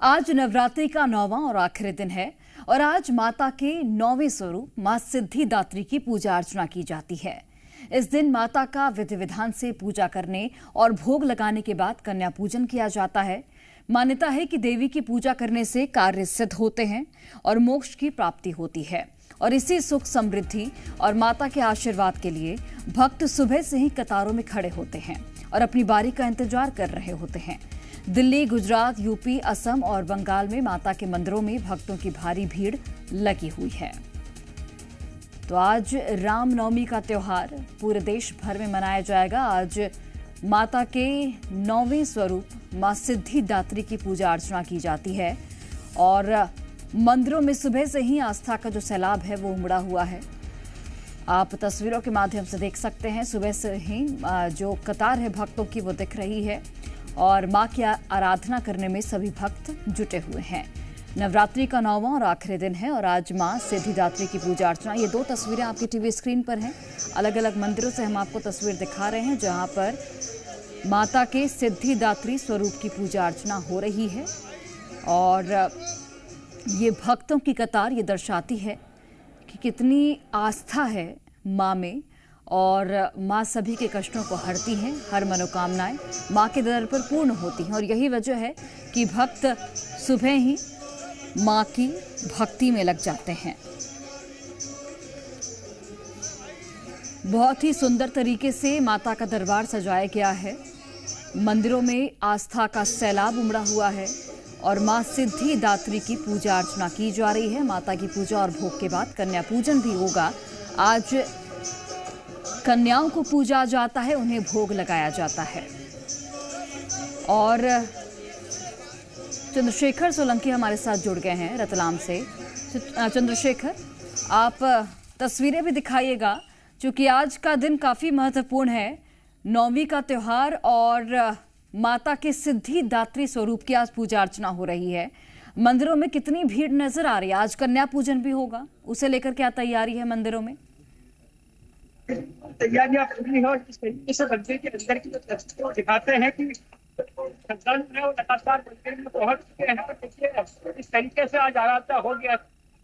आज नवरात्रि का 9वां और आखिरी दिन है और आज माता के 9वें स्वरूप मां सिद्धिदात्री की पूजा अर्चना की जाती है। इस दिन माता का विधि विधान से पूजा करने और भोग लगाने के बाद कन्या पूजन किया जाता है। मान्यता है कि देवी की पूजा करने से कार्य सिद्ध होते हैं और मोक्ष की प्राप्ति होती है और इसी सुख समृद्धि और माता के आशीर्वाद के लिए भक्त सुबह से ही कतारों में खड़े होते हैं और अपनी बारी का इंतजार कर रहे होते हैं। दिल्ली, गुजरात, यूपी, असम और बंगाल में माता के मंदिरों में भक्तों की भारी भीड़ लगी हुई है। तो आज रामनवमी का त्योहार पूरे देश भर में मनाया जाएगा। आज माता के 9वें स्वरूप मां सिद्धिदात्री की पूजा अर्चना की जाती है और मंदिरों में सुबह से ही आस्था का जो सैलाब है वो उमड़ा हुआ है। आप तस्वीरों के माध्यम से देख सकते हैं, सुबह से ही जो कतार है भक्तों की वो दिख रही है और मां की आराधना करने में सभी भक्त जुटे हुए हैं। नवरात्रि का 9वां और आखिरी दिन है और आज मां सिद्धिदात्री की पूजा अर्चना। ये दो तस्वीरें आपकी टीवी स्क्रीन पर हैं। अलग अलग मंदिरों से हम आपको तस्वीर दिखा रहे हैं जहां पर माता के सिद्धिदात्री स्वरूप की पूजा अर्चना हो रही है और ये भक्तों की कतार ये दर्शाती है कि कितनी आस्था है मां में और मां सभी के कष्टों को हरती हैं। हर मनोकामनाएं मां के दर पर पूर्ण होती हैं और यही वजह है कि भक्त सुबह ही मां की भक्ति में लग जाते हैं। बहुत ही सुंदर तरीके से माता का दरबार सजाया गया है। मंदिरों में आस्था का सैलाब उमड़ा हुआ है और मां सिद्धिदात्री की पूजा अर्चना की जा रही है। माता की पूजा और भोग के बाद कन्या पूजन भी होगा। आज कन्याओं को पूजा जाता है, उन्हें भोग लगाया जाता है। और चंद्रशेखर सोलंकी हमारे साथ जुड़ गए हैं रतलाम से। चंद्रशेखर, आप तस्वीरें भी दिखाइएगा क्योंकि आज का दिन काफी महत्वपूर्ण है। 9वीं का त्योहार और माता के सिद्धिदात्री स्वरूप की आज पूजा अर्चना हो रही है। मंदिरों में कितनी भीड़ नजर आ रही है? आज कन्या पूजन भी होगा, उसे लेकर क्या तैयारी है मंदिरों में? तैयारियां पूरी हो। इस तरीके से मंदिर के अंदर की तस्वीरें दिखाते हैं कि श्रद्धालु है वो लगातार मंदिर में पहुंच चुके हैं। देखिए इस तरीके से आज आराधना हो गया,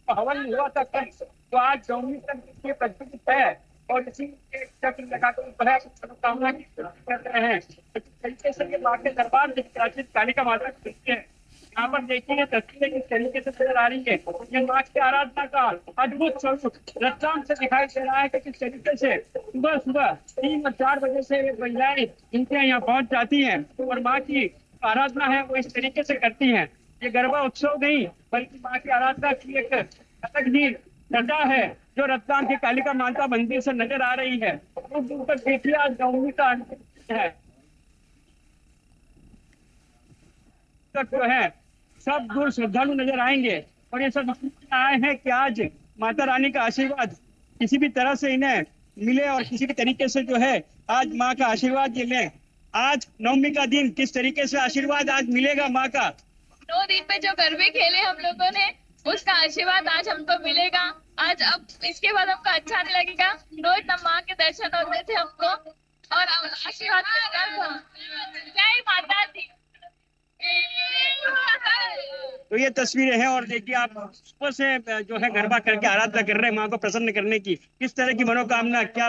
हवन हुआ था कल, तो आज 9वीं तक ये प्रज्वलित है और इसी चक्र लगाकर मनोकामना की पूर्ति कर रहे हैं। इस तरीके से ये मां के दरबार प्राचीन कालिका माता की है। यहाँ पर देखिए तस्वीरें किस तरीके से नजर आ रही है। ये मां की आराधना का अद्भुत स्वरूप रतलाम से दिखाई दे रहा है कि किस तरीके से सुबह सुबह 3 और 4 बजे से महिलाएं इनके यहाँ पहुंच जाती हैं और मां की आराधना है वो इस तरीके से करती हैं। ये गरबा उत्सव नहीं बल्कि मां की आराधना की एक अलग ही श्रद्धा है जो रतलाम की कालिका माता मंदिर से नजर आ रही है। दूर तक देखिए आज 9वीं का अंतिम है तक जो है सब दूर श्रद्धालु नजर आएंगे और ये सब आए हैं कि आज माता रानी का आशीर्वाद किसी भी तरह से इन्हें मिले और किसी भी तरीके से जो है आज माँ का आशीर्वाद ये लें। आज 9वीं का दिन किस तरीके से आशीर्वाद आज मिलेगा माँ का? 9 दिन में जो गरबे खेले हम लोगों ने उसका आशीर्वाद आज हमको मिलेगा। आज अब इसके बाद हमको अच्छा नहीं लगेगा। रोज तब माँ के दर्शन होते थे हमको और आशीर्वाद मिलता था। जय माता दी। तो ये तस्वीरें हैं और देखिए आप सुबह से जो है गरबा करके आराधना कर रहे हैं माँ को प्रसन्न करने की। किस तरह की मनोकामना, क्या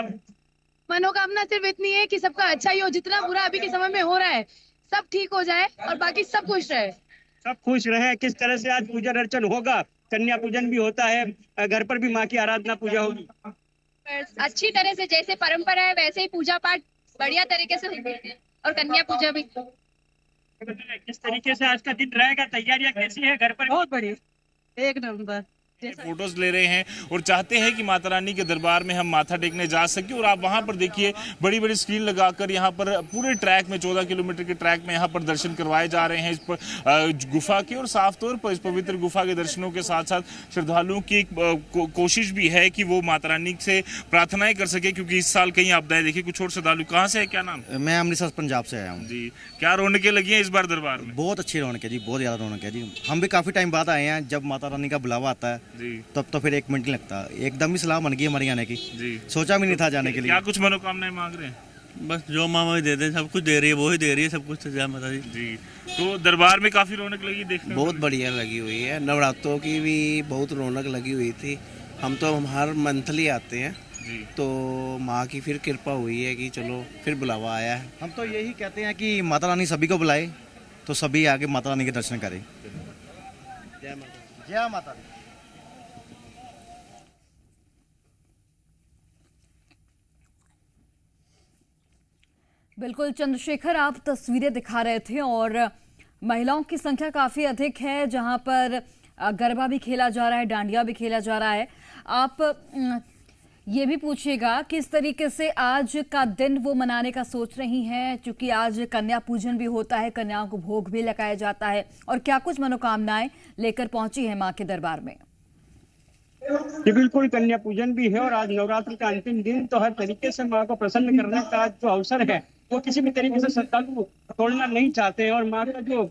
मनोकामना सिर्फ इतनी है कि सबका अच्छा ही हो। जितना बुरा अभी के समय में हो रहा है सब ठीक हो जाए और बाकी सब खुश रहे। सब खुश रहे। किस तरह से आज पूजन अर्चन होगा? कन्या पूजन भी होता है, घर पर भी माँ की आराधना पूजा होगी। अच्छी तरह से जैसे परंपरा है वैसे ही पूजा पाठ बढ़िया तरीके से होगी और कन्या पूजा भी। किस तरीके से आज का दिन रहेगा? तैयारियां कैसी है घर पर? बहुत बढ़िया, एक नंबर। फोटोज ले रहे हैं और चाहते हैं कि माता रानी के दरबार में हम माथा टेकने जा सके। और आप वहां पर देखिए बड़ी बड़ी स्क्रीन लगाकर यहाँ पर पूरे ट्रैक में 14 किलोमीटर के ट्रैक में यहाँ पर दर्शन करवाए जा रहे हैं इस पर गुफा के। और साफ तौर पर इस पवित्र गुफा के दर्शनों के साथ साथ श्रद्धालुओं की कोशिश भी है कि वो माता रानी से प्रार्थनाएं कर सके क्योंकि इस साल कहीं आपदाएं देखिए। कुछ और श्रद्धालु कहाँ से है, क्या नाम? मैं अमृतसर पंजाब से आया हूँ जी। क्या रौनकें लगी हैं इस बार दरबार में? बहुत अच्छी रौनक है जी, बहुत ज्यादा रौनक है जी। हम भी काफी टाइम बाद आए हैं। जब माता रानी का बुलावा आता है जी तब तो फिर 1 मिनट नहीं लगता, एकदम ही सलाह बन गई हमारे आने की जी। सोचा भी नहीं था जाने के लिए। क्या कुछ मनोकामनाएं मांग रहे हैं? बस जो मामा दे दे, सब कुछ दे रही है, वो ही दे रही है सब कुछ। जय माता दी। जी, तो दरबार में काफी रौनक लगी देखने बहुत बढ़िया लगी हुई है। नवरात्रों की भी बहुत रौनक लगी हुई थी। हम तो हर मंथली आते हैं जी। तो माँ की फिर कृपा हुई है कि चलो फिर बुलावा आया है। हम तो यही कहते हैं कि माता रानी सभी को बुलाए तो सभी आके माता रानी के दर्शन करें। जय माता दी। जय माता दी। बिल्कुल चंद्रशेखर, आप तस्वीरें दिखा रहे थे और महिलाओं की संख्या काफी अधिक है, जहां पर गरबा भी खेला जा रहा है, डांडिया भी खेला जा रहा है। आप ये भी पूछिएगा किस तरीके से आज का दिन वो मनाने का सोच रही हैं, क्योंकि आज कन्या पूजन भी होता है, कन्याओं को भोग भी लगाया जाता है, और क्या कुछ मनोकामनाएं लेकर पहुंची है मां के दरबार में। जी बिल्कुल, कन्या पूजन भी है और आज नवरात्र का अंतिम दिन, तो हर तरीके से माँ को प्रसन्न करने का जो अवसर है वो किसी भी तरीके से श्रद्धालु तोड़ना नहीं चाहते हैं और माँ का जो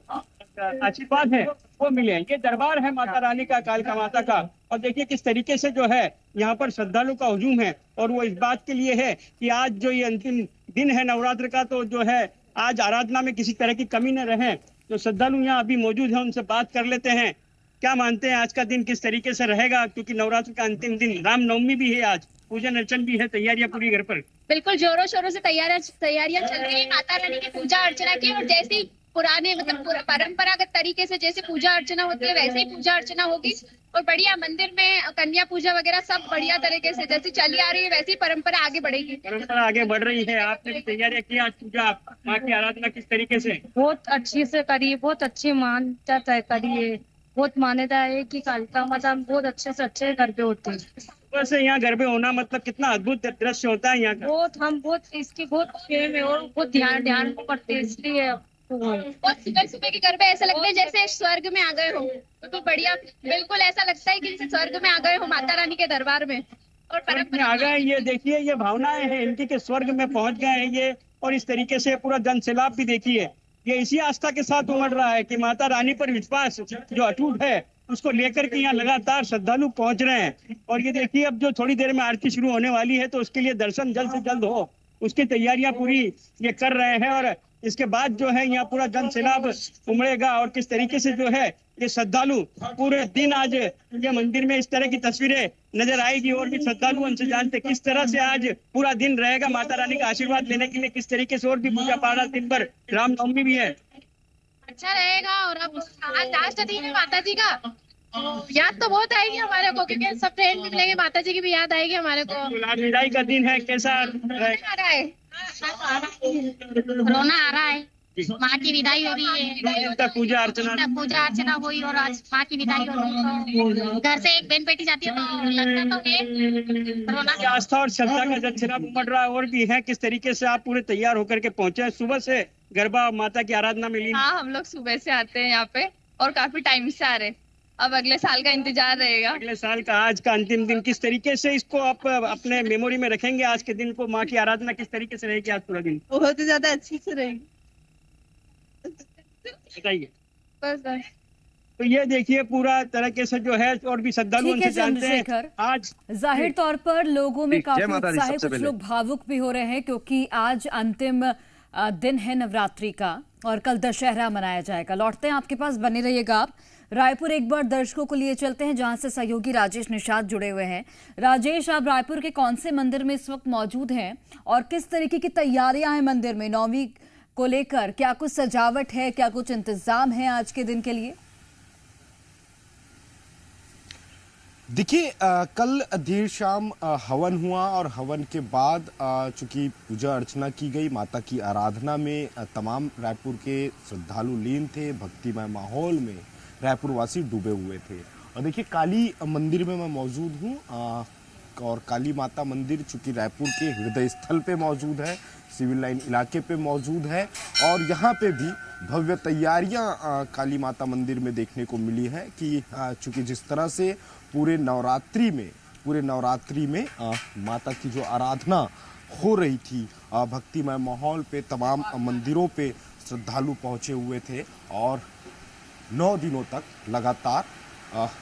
आशीर्वाद है वो मिले। ये दरबार है माता रानी का, कालका माता का, और देखिए किस तरीके से जो है यहाँ पर श्रद्धालु का हुजूम है, और वो इस बात के लिए है कि आज जो ये अंतिम दिन है नवरात्र का, तो जो है आज आराधना में किसी तरह की कमी न रहे। तो श्रद्धालु यहाँ अभी मौजूद है, उनसे बात कर लेते हैं। क्या मानते हैं आज का दिन किस तरीके से रहेगा, क्योंकि नवरात्र का अंतिम दिन, रामनवमी भी है, आज पूजन अर्चन भी है, तैयारियां पूरी घर पर? बिल्कुल जोरों शोरों से तैयारियां चल रही है माता रानी की पूजा अर्चना की, और जैसी पुराने मतलब परंपरागत तरीके से जैसे पूजा अर्चना होती है वैसे ही पूजा अर्चना होगी, और बढ़िया मंदिर में कन्या पूजा वगैरह सब बढ़िया तरीके से जैसी चली आ रही है वैसी परंपरा आगे बढ़ेगी। परंपरा आगे बढ़ रही है। आपने भी तैयारियां की आज पूजा माँ की आराधना किस तरीके से? बहुत अच्छी से करी, बहुत अच्छी मान्यता तय करी है। बहुत मान्यता है कि कालिका माता बहुत अच्छे से अच्छे गरबे होते हैं। वैसे यहाँ गरबे होना मतलब कितना अद्भुत दृश्य होता है यहाँ का। बहुत इसकी बहुत प्रेम है और बहुत ध्यान करते हैं, इसलिए बहुत सुबह सुबह के गरबे ऐसा लगता है जैसे स्वर्ग में आ गए हो। बिल्कुल बढ़िया, बिल्कुल ऐसा लगता है कि स्वर्ग में आ गए हो माता रानी के दरबार में। और परंपरा आ गए, ये देखिए ये भावनाएं हैं इनकी कि स्वर्ग में पहुंच गए हैं ये, और इस तरीके से पूरा जन सैलाब भी देखिए ये इसी आस्था के साथ उमड़ रहा है कि माता रानी पर विश्वास जो अटूट है उसको लेकर के यहाँ लगातार श्रद्धालु पहुंच रहे हैं। और ये देखिए अब जो थोड़ी देर में आरती शुरू होने वाली है, तो उसके लिए दर्शन जल्द से जल्द हो उसकी तैयारियां पूरी ये कर रहे हैं, और इसके बाद जो है यहाँ पूरा जन सैलाब उमड़ेगा। और किस तरीके से जो है ये श्रद्धालु पूरे दिन आज ये मंदिर में इस तरह की तस्वीरें नजर आएगी, और भी श्रद्धालु उनसे जानते किस तरह से आज पूरा दिन रहेगा माता रानी का आशीर्वाद लेने के लिए, किस तरीके से, और भी पूजा पाठ दिन भर, रामनवमी भी है। अच्छा रहेगा। और अब आज लास्ट दिन है माता जी का, याद तो बहुत आएगी हमारे को, क्योंकि सब फ्रेंड भी मिलेंगे, माता जी की भी याद आएगी हमारे को। आज विदाई का दिन है, कैसा आ रहा है? कोरोना आ रहा है, माँ की विदाई हो रही है, पूजा अर्चना हुई, और आज माँ की विदाई हो रही है। घर से एक बहन बेटी जाती है तो लगता तो है कोरोना की आस्था और श्रद्धा का जन सैलाब उमड़ रहा है। और भी है किस तरीके से आप पूरे तैयार होकर के पहुंचे? सुबह से गरबा माता की आराधना में लीन? हाँ, हम लोग सुबह से आते हैं यहाँ पे और काफी टाइम से आ रहे हैं। अब अगले साल का इंतजार रहेगा। अगले साल का आज का अंतिम दिन, किस तरीके से इसको आप अपने मेमोरी में रखेंगे? आज के दिन को माँ की आराधना किस तरीके से रहेगी आज पूरा दिन? बहुत ही ज्यादा अच्छी से रहेगी। बताइए। बस तो ये देखिए पूरा तरीके से जो है, और भी श्रद्धालु उनसे जानते हैं। आज जाहिर तौर पर लोगों में काफी उत्साह है, कुछ लोग भावुक भी हो रहे हैं क्योंकि आज अंतिम दिन है नवरात्रि का और कल दशहरा मनाया जाएगा। लौटते हैं आपके पास, बने रहिएगा आप। रायपुर एक बार दर्शकों को लिए चलते हैं जहां से सहयोगी राजेश निषाद जुड़े हुए हैं। राजेश, आप रायपुर के कौन से मंदिर में इस वक्त मौजूद हैं और किस तरीके की तैयारियां हैं मंदिर में नौवीं को लेकर? क्या कुछ सजावट है, क्या कुछ इंतजाम है आज के दिन के लिए? देखिए, कल देर शाम हवन हुआ और हवन के बाद चूंकि पूजा अर्चना की गई, माता की आराधना में तमाम रायपुर के श्रद्धालु लीन थे। भक्तिमय माहौल में रायपुर वासी डूबे हुए थे। और देखिए, काली मंदिर में मैं मौजूद हूँ और काली माता मंदिर चूंकि रायपुर के हृदय स्थल पे मौजूद है, सिविल लाइन इलाके पे मौजूद है और यहाँ पे भी भव्य तैयारियां काली माता मंदिर में देखने को मिली है कि चूंकि जिस तरह से पूरे नवरात्रि में माता की जो आराधना हो रही थी, भक्तिमय माहौल पे तमाम मंदिरों पे श्रद्धालु पहुँचे हुए थे और 9 दिनों तक लगातार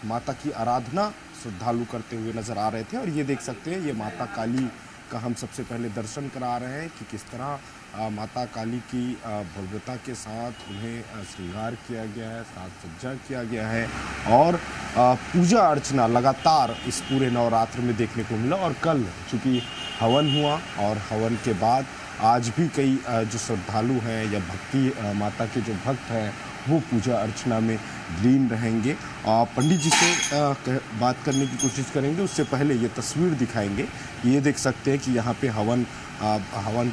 माता की आराधना श्रद्धालु करते हुए नजर आ रहे थे। और ये देख सकते हैं, ये माता काली का हम सबसे पहले दर्शन करा रहे हैं कि किस तरह माता काली की भव्यता के साथ उन्हें श्रृंगार किया गया है, साज सज्जा किया गया है और पूजा अर्चना लगातार इस पूरे नवरात्र में देखने को मिला। और कल चूँकि हवन हुआ और हवन के बाद आज भी कई जो श्रद्धालु हैं या भक्ति माता के जो भक्त हैं वो पूजा अर्चना में लीन रहेंगे। पंडित जी से बात करने की कोशिश करेंगे, उससे पहले ये तस्वीर दिखाएंगे। ये देख सकते हैं कि यहाँ पे हवन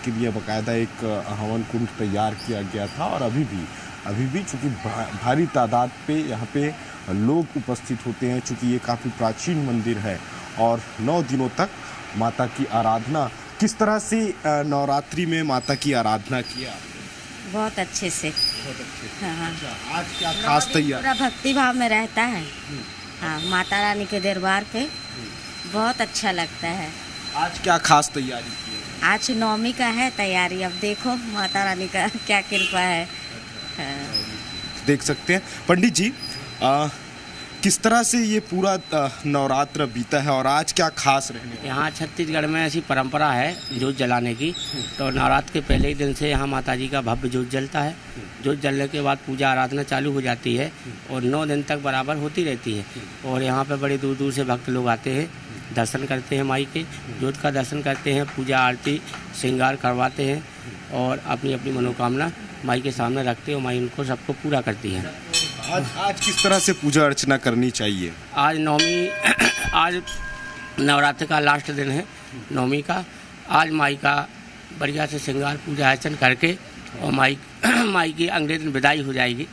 के लिए बाकायदा एक हवन कुंड तैयार किया गया था और अभी भी चूँकि भारी तादाद पे यहाँ पे लोग उपस्थित होते हैं। चूँकि ये काफ़ी प्राचीन मंदिर है और 9 दिनों तक माता की आराधना। किस तरह से नवरात्रि में माता की आराधना किया? बहुत अच्छे से। हाँ। आज क्या खास तैयारी? पूरा भक्ति भाव में रहता है। हाँ, माता रानी के दरबार पे बहुत अच्छा लगता है। आज क्या खास तैयारी की है? आज नवमी का है तैयारी, अब देखो माता रानी का क्या कृपा है। हाँ। देख सकते हैं पंडित जी किस तरह से ये पूरा नवरात्र बीता है और आज क्या खास रहने? यहाँ छत्तीसगढ़ में ऐसी परंपरा है जोत जलाने की, तो नवरात्र के पहले ही दिन से यहाँ माता जी का भव्य जोत जलता है। जोत जलने के बाद पूजा आराधना चालू हो जाती है और 9 दिन तक बराबर होती रहती है। और यहाँ पे बड़े दूर दूर से भक्त लोग आते हैं, दर्शन करते हैं, माई के जोत का दर्शन करते हैं, पूजा आरती श्रृंगार करवाते हैं और अपनी अपनी मनोकामना माई के सामने रखते हैं और माई उनको सबको पूरा करती है। आज किस तरह से पूजा अर्चना करनी चाहिए? आज नवरात्र का लास्ट दिन है नवमी का। आज माई का बढ़िया से श्रृंगार पूजा अर्चन करके और माई की अगले दिन विदाई हो जाएगी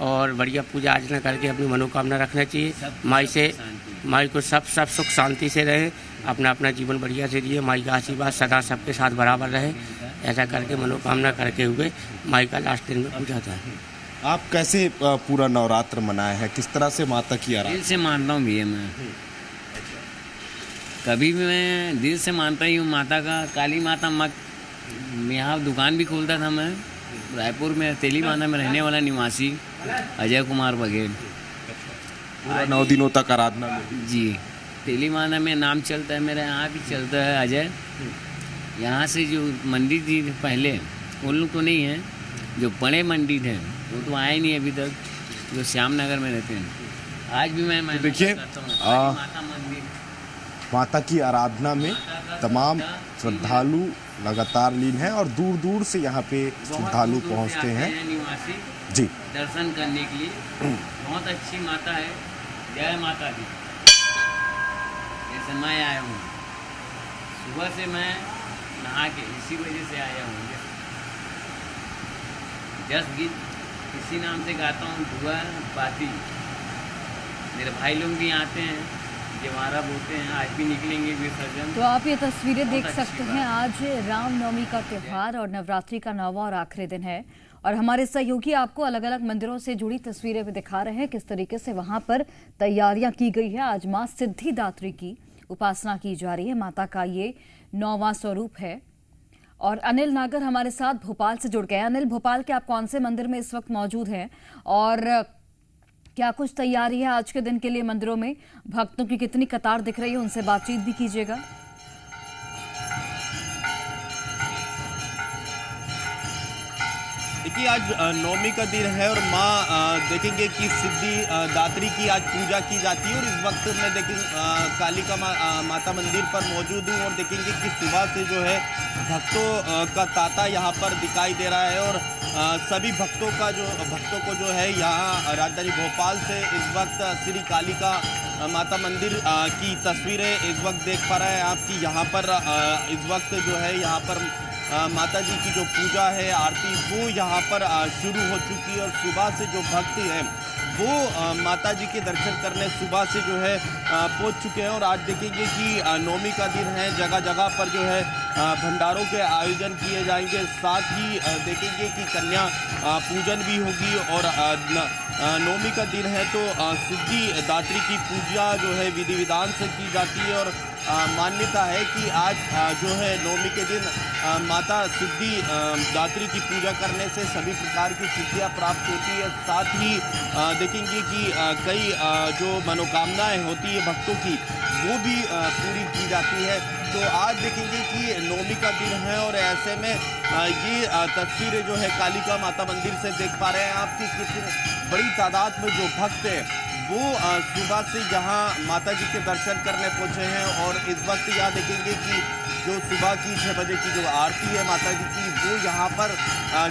और बढ़िया पूजा अर्चना करके अपनी मनोकामना रखना चाहिए। माई को सब सुख शांति से रहे, अपना अपना जीवन बढ़िया से जिए, माई का आशीर्वाद सदा सबके साथ बराबर रहे। ऐसा करके मनोकामना करके हुए माई का लास्ट दिन में पूजा था। आप कैसे पूरा नवरात्र मनाए हैं? किस तरह से माता की आराधना? दिल से मानता हूँ भैया मैं, कभी भी मैं दिल से मानता ही हूँ माता का। काली माता यहाँ दुकान भी खोलता था मैं रायपुर में, तेलीबांधा में रहने वाला निवासी अजय कुमार बघेल। पूरा 9 दिनों तक आराधना में? जी, तेलीबांधा में नाम चलता है मेरा, यहाँ भी चलता है अजय। यहाँ से जो मंदिर थी पहले उन लोग तो नहीं है, जो बड़े मंदिर हैं वो तो आए नहीं अभी तक, जो श्याम नगर में रहते हैं। आज भी मैं देखिए माता की आराधना में तमाम श्रद्धालु लगातार लीन हैं और दूर दूर से यहाँ पे श्रद्धालु पहुँचते हैं जी दर्शन करने के लिए। बहुत अच्छी माता है, जय माता दी। जैसे मैं आया हूँ सुबह से, मैं नहा के इसी वजह से आया हूँ। जस्ट गीत इसी नाम से गाता हूँ, धुआ पाती। मेरे भाई लोग भी आते हैं, जवारा बोलते हैं, आज भी निकलेंगे विसर्जन। तो आप ये तस्वीरें देख सकते हैं। आज रामनवमी का त्यौहार और नवरात्रि का 9वां और आखिरी दिन है और हमारे सहयोगी आपको अलग अलग मंदिरों से जुड़ी तस्वीरें भी दिखा रहे हैं, किस तरीके से वहां पर तैयारियां की गई है। आज मां सिद्धिदात्री की उपासना की जा रही है। माता का ये 9वां स्वरूप है। और अनिल नागर हमारे साथ भोपाल से जुड़ गए। अनिल, भोपाल के आप कौन से मंदिर में इस वक्त मौजूद हैं और क्या कुछ तैयारी है आज के दिन के लिए? मंदिरों में भक्तों की कितनी कतार दिख रही है, उनसे बातचीत भी कीजिएगा। देखिए आज नवमी का दिन है और माँ देखेंगे कि सिद्धि दात्री की आज पूजा की जाती है। और इस वक्त मैं देखेंगे कालिका माता मंदिर पर मौजूद हूँ और देखेंगे कि सुबह से जो है भक्तों का तांता यहाँ पर दिखाई दे रहा है। और सभी भक्तों को जो है यहाँ राजधानी भोपाल से इस वक्त श्री कालिका माता मंदिर की तस्वीरें इस वक्त देख पा रहे हैं आप कि यहाँ पर इस वक्त जो है यहाँ पर माता जी की जो पूजा है, आरती, वो यहाँ पर शुरू हो चुकी है। और सुबह से जो भक्त हैं वो माता जी के दर्शन करने सुबह से जो है पहुँच चुके हैं। और आज देखेंगे कि नवमी का दिन है, जगह जगह पर जो है भंडारों के आयोजन किए जाएंगे। साथ ही देखेंगे कि कन्या पूजन भी होगी। और नवमी का दिन है तो सिद्धि दात्री की पूजा जो है विधि विधान से की जाती है। और मान्यता है कि आज जो है नवमी के दिन माता सिद्धि दात्री की पूजा करने से सभी प्रकार की सिद्धियां प्राप्त होती है। साथ ही देखेंगे कि कई जो मनोकामनाएं होती है भक्तों की वो भी पूरी की जाती है। तो आज देखेंगे कि नवमी का दिन है और ऐसे में ये तस्वीरें जो है कालिका माता मंदिर से देख पा रहे हैं आप कि कितनी बड़ी तादाद में जो भक्त है वो सुबह से यहाँ माता जी के दर्शन करने पहुँचे हैं। और इस वक्त यहाँ देखेंगे कि जो सुबह की 6 बजे की जो आरती है माता जी की वो यहाँ पर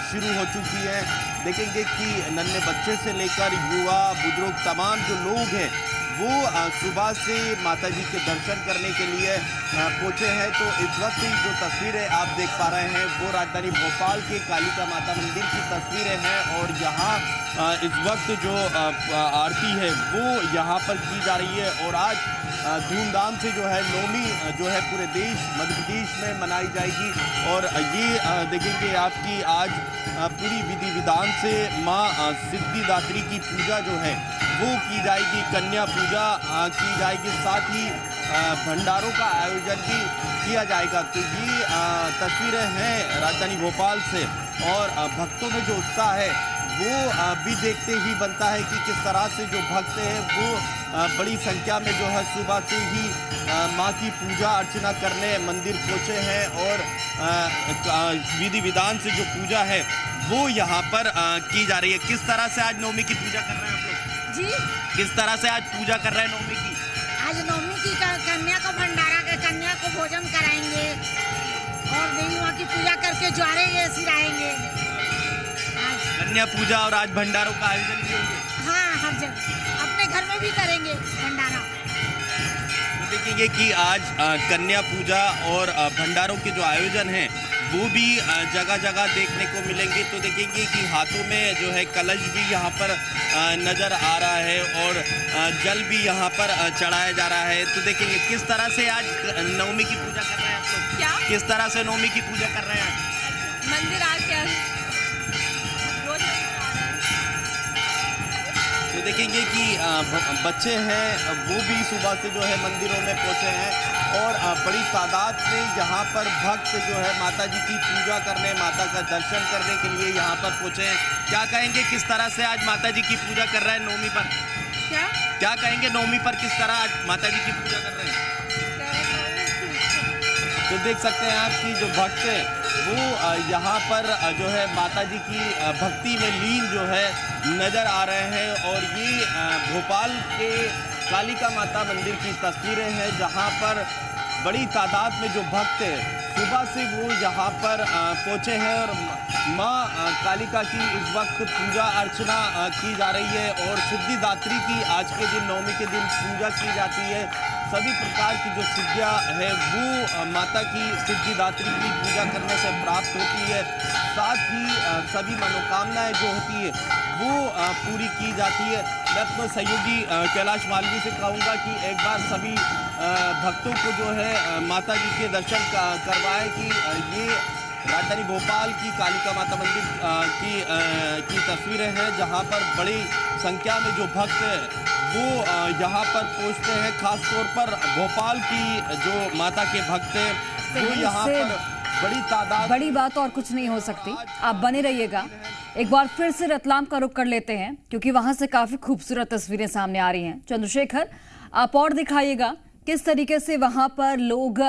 शुरू हो चुकी है। देखेंगे कि नन्हे बच्चे से लेकर युवा बुजुर्ग तमाम जो लोग हैं वो सुबह से माता जी के दर्शन करने के लिए पहुंचे हैं। तो इस वक्त जो तस्वीरें आप देख पा रहे हैं वो राजधानी भोपाल के कालिका माता मंदिर की तस्वीरें हैं। और यहाँ इस वक्त जो आरती है वो यहाँ पर की जा रही है। और आज धूमधाम से जो है नवमी जो है पूरे देश मध्य प्रदेश में मनाई जाएगी। और ये देखेंगे आपकी आज पूरी विधि विधान से माँ सिद्धिदात्री की पूजा जो है वो की जाएगी, कन्या पूजा की जाएगी, साथ ही भंडारों का आयोजन भी किया जाएगा। तो ये तस्वीरें हैं राजधानी भोपाल से और भक्तों में जो उत्साह है वो भी देखते ही बनता है कि किस तरह से जो भक्त हैं वो बड़ी संख्या में जो है सुबह से ही माँ की पूजा अर्चना करने मंदिर पहुँचे हैं। और विधि विधान से जो पूजा है वो यहाँ पर की जा रही है। किस तरह से आज नवमी की पूजा कर रहे हैं आप लोग जी? किस तरह से आज पूजा कर रहे हैं नवमी की? आज नवमी की कन्या को भंडारा, कन्या को भोजन कराएंगे और देवी माँ की पूजा करके ज्वारेंगे, सिराएंगे। कन्या पूजा और आज भंडारों का आयोजन भी होंगे? हाँ, हर जगह अपने घर में भी करेंगे भंडारा। तो देखेंगे कि आज कन्या पूजा और भंडारों के जो आयोजन हैं वो भी जगह जगह देखने को मिलेंगे। तो देखेंगे कि हाथों में जो है कलश भी यहाँ पर नज़र आ रहा है और जल भी यहाँ पर चढ़ाया जा रहा है। तो देखेंगे किस तरह से आज नवमी की पूजा कर रहे हैं आप लोग? क्या? किस तरह से नवमी की पूजा कर रहे हैं आज? मंदिर आके रोज तो देखेंगे कि बच्चे हैं वो भी सुबह से जो है मंदिरों में पहुँचे हैं और बड़ी तादाद में यहाँ पर भक्त जो है माता जी की पूजा करने, माता का दर्शन करने के लिए यहाँ पर पहुँचे हैं। क्या कहेंगे किस तरह से आज माता जी की पूजा कर रहे हैं नवमी पर? क्या कहेंगे नवमी पर किस तरह आज माता जी की पूजा कर रहे हैं? तो देख सकते हैं आप कि जो भक्त हैं वो यहाँ पर जो है माता जी की भक्ति में लीन जो है नज़र आ रहे हैं। और ये भोपाल के कालिका माता मंदिर की तस्वीरें हैं जहाँ पर बड़ी तादाद में जो भक्त हैं सुबह से वो यहाँ पर पहुँचे हैं और माँ कालिका की इस वक्त पूजा अर्चना की जा रही है। और सिद्धिदात्री की आज के दिन नवमी के दिन पूजा की जाती है। सभी प्रकार की जो सिद्धियाँ है वो माता की सिद्धिदात्री की पूजा करने से प्राप्त होती है। साथ ही सभी मनोकामनाएं जो होती है वो पूरी की जाती है। मैं अपने सहयोगी कैलाश मालवी से कहूँगा कि एक बार सभी भक्तों को जो है माता जी के दर्शन करवाएं कि ये राजधानी भोपाल की कालिका माता मंदिर की तस्वीरें हैं जहाँ पर बड़ी संख्या में जो भक्त हैं वो यहाँ पर पहुँचते हैं। खासतौर पर भोपाल की जो माता के भक्त हैं वो यहाँ पर बड़ी तादाद। बड़ी बात और कुछ नहीं हो सकती। आप बने रहिएगा। एक बार फिर से रतलाम का रुख कर लेते हैं क्योंकि वहां से काफी खूबसूरत तस्वीरें सामने आ रही हैं। चंद्रशेखर, आप और दिखाइएगा किस तरीके से वहां पर लोग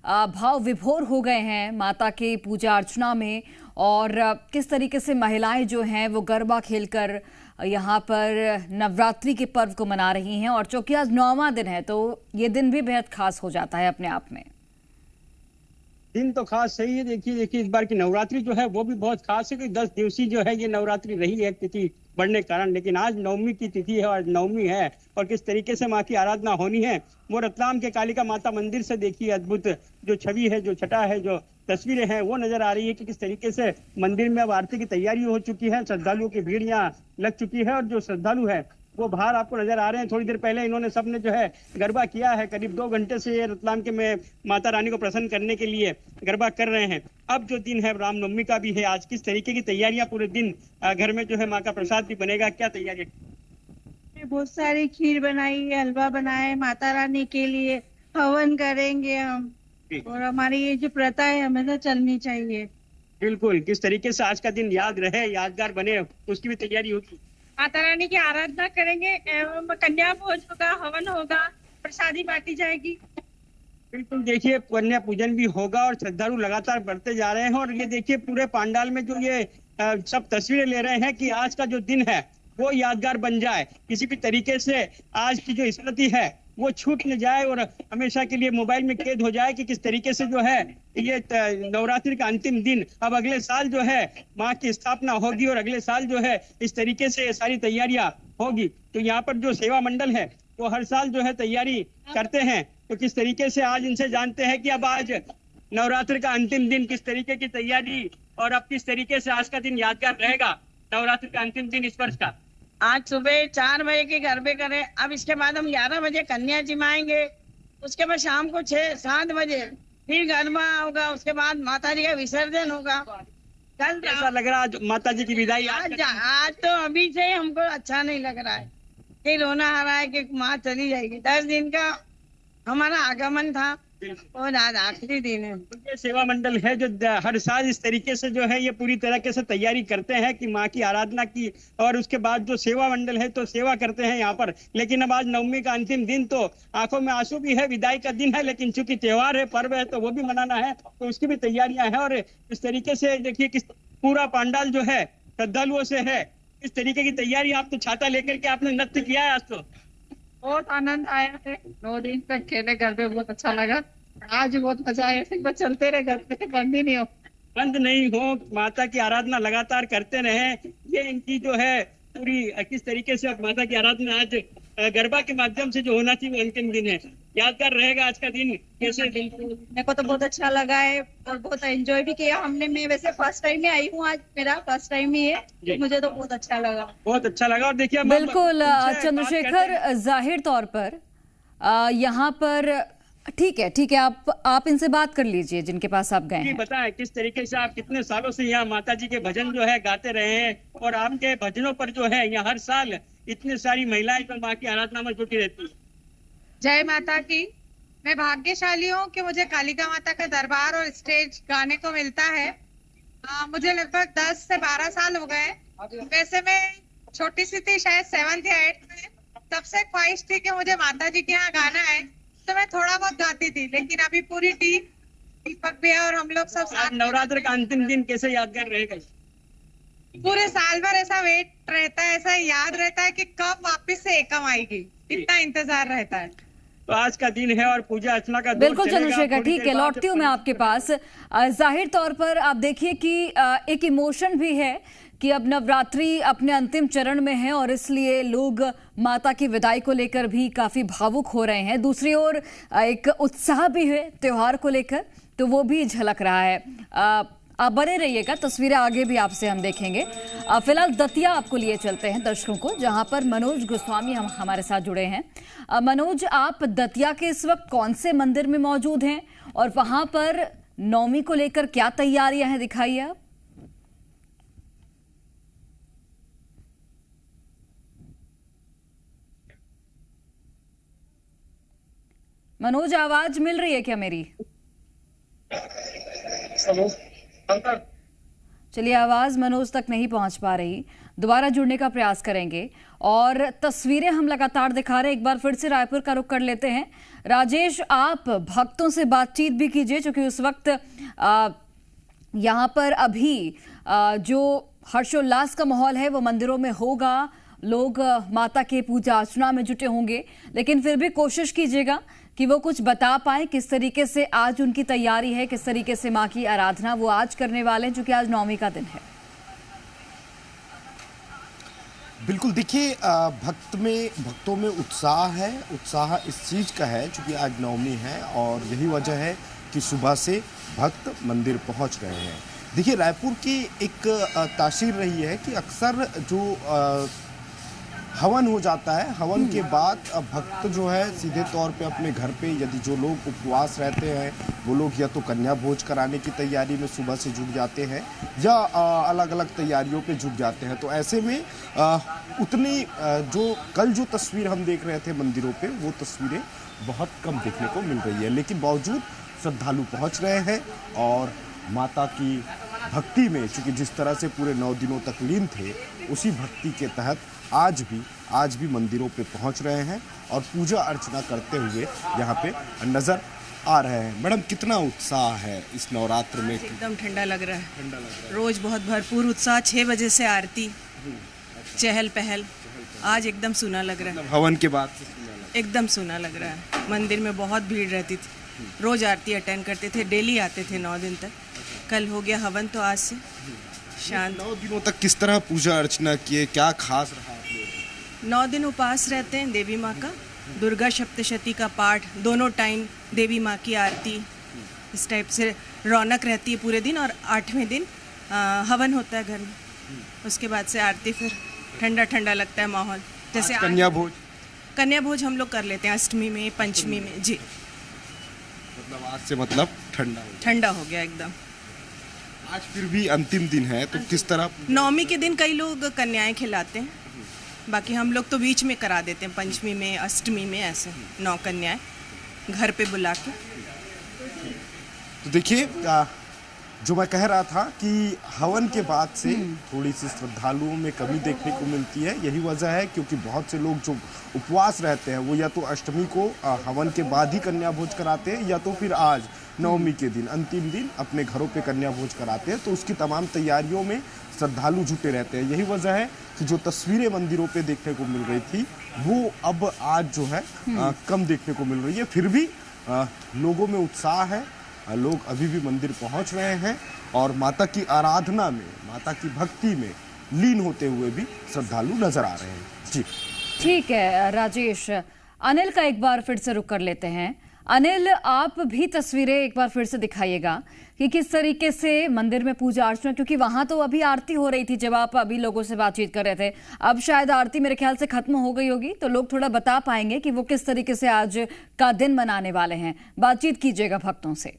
भाव विभोर हो गए हैं माता के पूजा अर्चना में और किस तरीके से महिलाएं जो हैं वो गरबा खेलकर यहाँ पर नवरात्रि के पर्व को मना रही हैं। और चूंकि आज 9वां दिन है तो ये दिन भी बेहद खास हो जाता है अपने आप में। दिन तो खास सही है। देखिए इस बार की नवरात्रि जो है वो भी बहुत खास है कि 10 दिवसीय जो है ये नवरात्रि रही है तिथि बढ़ने के कारण। लेकिन आज नवमी की तिथि है और नवमी है और किस तरीके से माँ की आराधना होनी है वो रतलाम के कालिका माता मंदिर से देखिए अद्भुत जो छवि है, जो छटा है, जो तस्वीरें हैं वो नजर आ रही है कि किस तरीके से मंदिर में अब आरती की तैयारी हो चुकी है। श्रद्धालुओं की भीड़ यहाँ लग चुकी है और जो श्रद्धालु है वो बाहर आपको नजर आ रहे हैं। थोड़ी देर पहले इन्होंने सबने जो है गरबा किया है। करीब 2 घंटे से ये रतलाम के में माता रानी को प्रसन्न करने के लिए गरबा कर रहे हैं। अब जो दिन है रामनवमी का भी है, आज किस तरीके की तैयारियां पूरे दिन घर में जो है माँ का प्रसाद भी बनेगा, क्या तैयारी? बहुत सारी खीर बनाई है, हलवा बनाए माता रानी के लिए, हवन करेंगे हम और हमारी ये जो प्रथा है हमेशा चलनी चाहिए। बिल्कुल, किस तरीके से आज का दिन याद रहे, यादगार बने, उसकी भी तैयारी होगी। माता रानी की आराधना करेंगे एवं कन्या भोज होगा, हवन होगा प्रसादी बांटी जाएगी। बिल्कुल, देखिए कन्या पूजन भी होगा और श्रद्धालु लगातार बढ़ते जा रहे हैं। और ये देखिए पूरे पंडाल में जो ये सब तस्वीरें ले रहे हैं कि आज का जो दिन है वो यादगार बन जाए, किसी भी तरीके से आज की जो स्मृति है वो छूट न जाए और हमेशा के लिए मोबाइल में कैद हो जाए कि किस तरीके से जो है ये नवरात्रि का अंतिम दिन, अब अगले साल जो है माँ की स्थापना होगी और अगले साल जो है इस तरीके से ये सारी तैयारियां होगी। तो यहाँ पर जो सेवा मंडल है वो हर साल जो है तैयारी करते हैं, तो किस तरीके से आज इनसे जानते हैं कि अब आज नवरात्रि का अंतिम दिन किस तरीके की तैयारी और अब किस तरीके से आज का दिन यादगार रहेगा, नवरात्रि का अंतिम दिन इस वर्ष का। आज सुबह 4 बजे के गरबे करें, अब इसके बाद हम 11 बजे कन्या जिमाएंगे, उसके बाद शाम को 6-7 बजे फिर गरबा होगा, उसके बाद माता जी का विसर्जन होगा। कल ऐसा लग रहा है माता जी की विदाई आज तो अभी से हमको अच्छा नहीं लग रहा है कि रोना आ रहा है कि माँ चली जाएगी। 10 दिन का हमारा आगमन था और आज आखिरी दिन है। ये सेवा मंडल है जो हर साल इस तरीके से जो है ये पूरी तरीके से तैयारी करते हैं कि माँ की आराधना की, और उसके बाद जो सेवा मंडल है तो सेवा करते हैं यहाँ पर। लेकिन अब आज नवमी का अंतिम दिन, तो आंखों में आंसू भी है, विदाई का दिन है, लेकिन चूंकि त्योहार है, पर्व है, तो वो भी मनाना है, तो उसकी भी तैयारियां हैं। और इस तरीके से देखिए किस पूरा पंडाल जो है श्रद्धालुओं से है, इस तरीके की तैयारी। आप तो छाता लेकर के आपने नृत्य किया है आज, तो बहुत आनंद आया है। 9 दिन तक खेले गरबे, बहुत अच्छा लगा। आज बहुत मजा आया, बस चलते रहे, गरबे बंद ही नहीं हो, बंद नहीं हो, माता की आराधना लगातार करते रहे। ये इनकी जो है पूरी किस तरीके से अब माता की आराधना आज गरबा के माध्यम से जो होना चाहिए अंतिम दिन है, यादगार रहेगा आज का दिन। कैसे? मेरे को तो बहुत अच्छा लगा है और बहुत एंजॉय भी किया हमने। मैं वैसे फर्स्ट टाइम में आई हूँ, आज मेरा फर्स्ट टाइम ही है, मुझे तो बहुत अच्छा लगा, बहुत अच्छा लगा। और देखिए बिल्कुल चंद्रशेखर, जाहिर तौर पर यहाँ पर ठीक है, आप इनसे बात कर लीजिए जिनके पास आप गए हैं। बताएं किस तरीके से आप कितने सालों से यहाँ माता जी के भजन जो है गाते रहे हैं, और आपके भजनों पर जो है यहाँ हर साल इतनी सारी महिलाएं तो माँ की आराधना में जुटी रहती है। जय माता की। मैं भाग्यशाली हूँ कि मुझे कालिका माता का दरबार और स्टेज गाने को मिलता है। मुझे लगभग 10 से 12 साल हो गए। वैसे मैं छोटी सी थी, शायद 7th या 8th में, तब से ख्वाहिश थी कि मुझे माता जी के यहाँ गाना है, तो मैं थोड़ा बहुत गाती थी। लेकिन अभी पूरी टीम, दीपक भैया और हम लोग सब साथ। नवरात्र का अंतिम दिन कैसे यादगार रहेगा? पूरे साल भर ऐसा वेट रहता है, ऐसा याद रहता है कि कब वापस से एकम आएगी, इतना इंतजार रहता है। तो आज का दिन है और पूजा अर्चना का बिल्कुल चंद्रशेखर, ठीक है, लौटती हूँ मैं आपके पास। जाहिर तौर पर आप देखिए कि एक इमोशन भी है कि अब नवरात्रि अपने अंतिम चरण में है और इसलिए लोग माता की विदाई को लेकर भी काफी भावुक हो रहे हैं। दूसरी ओर एक उत्साह भी है त्योहार को लेकर, तो वो भी झलक रहा है। आप बने रहिएगा, तस्वीरें आगे भी आपसे हम देखेंगे। फिलहाल दतिया आपको लिए चलते हैं दर्शकों को, जहां पर मनोज गोस्वामी हमारे साथ जुड़े हैं। मनोज, आप दतिया के इस वक्त कौन से मंदिर में मौजूद हैं और वहां पर नवमी को लेकर क्या तैयारियां हैं, दिखाइए आप। मनोज, आवाज मिल रही है क्या मेरी? चलिए, आवाज मनोज तक नहीं पहुंच पा रही, दोबारा जुड़ने का प्रयास करेंगे। और तस्वीरें हम लगातार दिखा रहे हैं, एक बार फिर से रायपुर का रुख कर लेते हैं। राजेश, आप भक्तों से बातचीत भी कीजिए, क्योंकि उस वक्त यहाँ पर अभी जो हर्षोल्लास का माहौल है वो मंदिरों में होगा, लोग माता के पूजा अर्चना में जुटे होंगे, लेकिन फिर भी कोशिश कीजिएगा कि वो कुछ बता पाए किस तरीके से आज उनकी तैयारी है, किस तरीके से माँ की आराधना वो आज करने वाले हैं, क्योंकि आज नवमी का दिन है। बिल्कुल, देखिए भक्तों में उत्साह है। उत्साह इस चीज़ का है क्योंकि आज नवमी है और यही वजह है कि सुबह से भक्त मंदिर पहुंच रहे हैं। देखिए, रायपुर की एक तासीर रही है कि अक्सर जो हवन हो जाता है, हवन के बाद भक्त जो है सीधे तौर पे अपने घर पे, यदि जो लोग उपवास रहते हैं वो लोग या तो कन्या भोज कराने की तैयारी में सुबह से जुट जाते हैं या अलग अलग तैयारियों पे जुट जाते हैं। तो ऐसे में उतनी जो कल जो तस्वीर हम देख रहे थे मंदिरों पे, वो तस्वीरें बहुत कम देखने को मिल रही है। लेकिन बावजूद श्रद्धालु पहुँच रहे हैं और माता की भक्ति में, चूँकि जिस तरह से पूरे 9 दिनों तक लीन थे, उसी भक्ति के तहत आज भी आज भी मंदिरों पे पहुंच रहे हैं और पूजा अर्चना करते हुए यहाँ पे नजर आ रहे हैं। मैडम, कितना उत्साह है इस नवरात्र में? एकदम ठंडा लग रहा है। रोज बहुत भरपूर उत्साह, 6 बजे से आरती, चहल पहल। आज एकदम सूना लग रहा है। हवन के बाद एकदम सूना लग रहा है। मंदिर में बहुत भीड़ रहती थी, रोज आरती अटेंड करते थे, डेली आते थे 9 दिन तक। कल हो गया हवन, तो आज से शांत। 9 दिनों तक किस तरह पूजा अर्चना किए, क्या खास रहा? 9 दिन उपास रहते हैं देवी माँ का, दुर्गा सप्तशती का पाठ, दोनों टाइम देवी माँ की आरती, इस टाइप से रौनक रहती है पूरे दिन। और 8वें दिन हवन होता है घर में, उसके बाद से आरती, फिर ठंडा ठंडा लगता है माहौल। जैसे कन्या भोज हम लोग कर लेते हैं अष्टमी में, पंचमी में। जी, मतलब आज से मतलब ठंडा हो गया एकदम। आज फिर भी अंतिम दिन है, तो किस तरह? 9वीं के दिन कई लोग कन्याएं खिलाते हैं, बाकी हम लोग तो बीच में करा देते हैं, पंचमी में, अष्टमी में, ऐसे 9 कन्याएं घर पे बुला के। तो देखिए, जो मैं कह रहा था कि हवन के बाद से थोड़ी सी श्रद्धालुओं में कमी देखने को मिलती है। यही वजह है क्योंकि बहुत से लोग जो उपवास रहते हैं वो या तो अष्टमी को हवन के बाद ही कन्या भोज कराते हैं, या तो फिर आज 9वीं के दिन अंतिम दिन अपने घरों पे कन्या भोज कराते हैं। तो उसकी तमाम तैयारियों में श्रद्धालु जुटे रहते हैं। यही वजह है कि जो तस्वीरें मंदिरों पे देखने को मिल रही थी वो अब आज जो है कम देखने को मिल रही है। फिर भी लोगों में उत्साह है, लोग अभी भी मंदिर पहुंच रहे हैं और माता की आराधना में, माता की भक्ति में लीन होते हुए भी श्रद्धालु नजर आ रहे हैं। जी ठीक है राजेश। अनिल का एक बार फिर से रुक कर लेते हैं। अनिल, आप भी तस्वीरें एक बार फिर से दिखाइएगा कि किस तरीके से मंदिर में पूजा अर्चना, क्योंकि वहां तो अभी आरती हो रही थी जब आप अभी लोगों से बातचीत कर रहे थे। अब शायद आरती मेरे ख्याल से खत्म हो गई होगी, तो लोग थोड़ा बता पाएंगे कि वो किस तरीके से आज का दिन मनाने वाले हैं। बातचीत कीजिएगा भक्तों से।